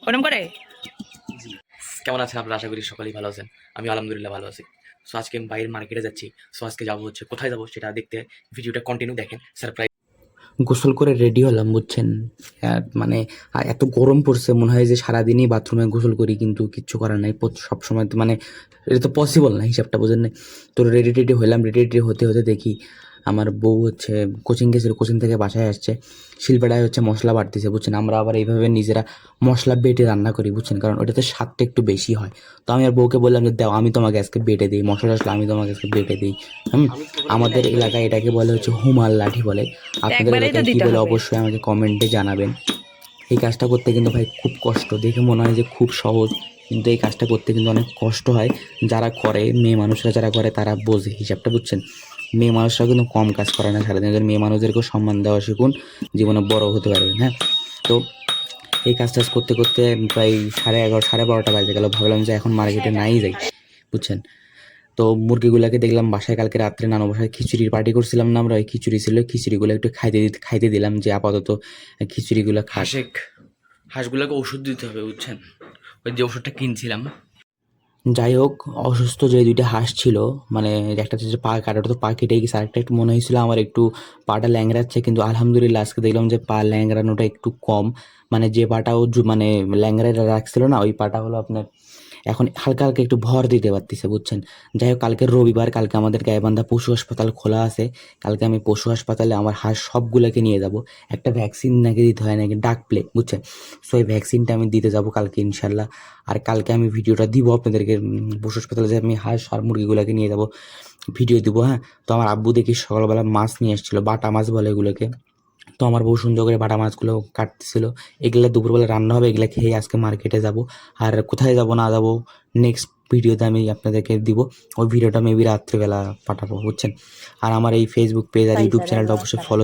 ওরম করে জি। কেমন আছেন আপনারা? আশা করি সকলেই ভালো আছেন। আমি আলহামদুলিল্লাহ ভালো আছি। সো আজকে আমি বাইরের মার্কেটে যাচ্ছি। সো আজকে যাবো হচ্ছে কোথায় যাবো সেটা দেখতে ভিডিওটা কন্টিনিউ দেখেন। সারপ্রাইজ। গোসল করে রেডি হলাম বুঝছেন। মানে এত গরম পড়ছে মনে হয় যে সারাদিনই বাথরুমে গোসল করি, কিন্তু কিচ্ছু করার নাই। সবসময় তো মানে এটা তো পসিবল না, হিসাবটা বোঝেন নাই। তো রেডি টেডি হলাম, রেডি টেডি হতে হতে দেখি আমার বউ হচ্ছে কোচিং গেছিল, কোচিং থেকে বাসায় আসছে, শিলপাটায় হচ্ছে মশলা বাটতেছে বুঝছেন। আমরা আবার এইভাবে নিজেরা মশলা বেটে রান্না করি বুঝছেন, কারণ ওটাতে স্বাদটা একটু বেশি হয়। তো আমি আর বউকে বললাম যে দাও, আমি তোমাকে আজকে বেটে দিই মশলা টশলা, আমি তোমাকে আজকে বেটে দিই। আমাদের এলাকায় এটাকে বলে হচ্ছে হুমাল লাঠি বলে। তো আপনাদের একবারেই তো এলাকায় কী দিতে বলে হবে। অবশ্যই আমাকে কমেন্টে জানাবেন। এই কাজটা করতে কিন্তু ভাই খুব কষ্ট, দেখে মনে হয় যে খুব সহজ, কিন্তু এই কাজটা করতে কিন্তু অনেক কষ্ট হয়। যারা করে, মেয়ে মানুষরা যারা করে তারা বোঝে হিসাবটা বুঝছেন। মেয়ে মানুষরা কিন্তু কম কাজ করে না সারাদিন। মেয়ে মানুষদেরকেও সম্মান দেওয়া শিখুন, জীবনে বড় হতে পারবেন। হ্যাঁ, তো এই কাজ টাজ করতে করতে প্রায় 11:30 12:30 বাজে গেল। ভাবলাম যে এখন মার্কেটে নাই যাই বুঝছেন। তো মুরগিগুলোকে দেখলাম বাসায় কালকে রাত্রে নানু বাসায় খিচুড়ির পার্টি করছিলাম না আমরা, ওই খিচুড়ি ছিল, খিচুড়িগুলো একটু খাইতে দিলাম যে আপাতত খিচুড়িগুলো খাক। হাঁসগুলোকে ওষুধ দিতে হবে বুঝছেন, ওই যে ওষুধটা কিনছিলাম। যাই হোক, অসুস্থ যে দুইটা হাঁস ছিল, মানে একটা হচ্ছে পা কাটা, ওটা তো পা কেটে গেছে, আরেকটা একটু মনে হয়েছিল আমার একটু পাটা ল্যাংড়াচ্ছে, কিন্তু আলহামদুলিল্লাহ আজকে দেখলাম যে পা ল্যাংড়ানোটা একটু কম। মানে যে পাটা ও মানে ল্যাংড়ায় রাখছিল না, ওই পাটা হলো আপনার এখন হালকা হালকা একটু ভর দিতে পারতেছে বুঝছেন। যাই হোক, কালকে রবিবার, কালকে আমাদের গাইবান্ধা পশু হাসপাতাল খোলা আছে। কালকে আমি পশু হাসপাতালে আমার হাঁস সবগুলোকে নিয়ে যাব। একটা ভ্যাকসিন নাকি দিতে হয় নাকি, ডাক প্লে বুঝছেন। সো এই ভ্যাকসিনটা আমি দিতে যাব কালকে ইনশাল্লাহ। আর কালকে আমি ভিডিওটা দিব আপনাদেরকে, পশু হাসপাতালে যে আমি হাঁস আর মুরগিগুলোকে নিয়ে যাব, ভিডিও দিব। হ্যাঁ, তো আমার আব্বু দেখি সকালবেলা মাছ নিয়ে এসেছিলো, বাটা মাছ বলে এগুলোকে। তো আমার বউ সুন্দর করে বাটা মাছগুলো কাটতেছিল। এগুলো দুপুরবেলা রান্না হবে, এগুলো খেয়ে আজকে মার্কেটে যাব। আর কোথায় যাব না যাব নেক্সট ভিডিওতে আমি আপনাদেরকে দিব। ওই ভিডিওটা মেবি রাত্রিবেলা পাঠাবো বুঝছেন। আর আমার এই ফেসবুক পেজ আর ইউটিউব চ্যানেলটা অবশ্যই ফলো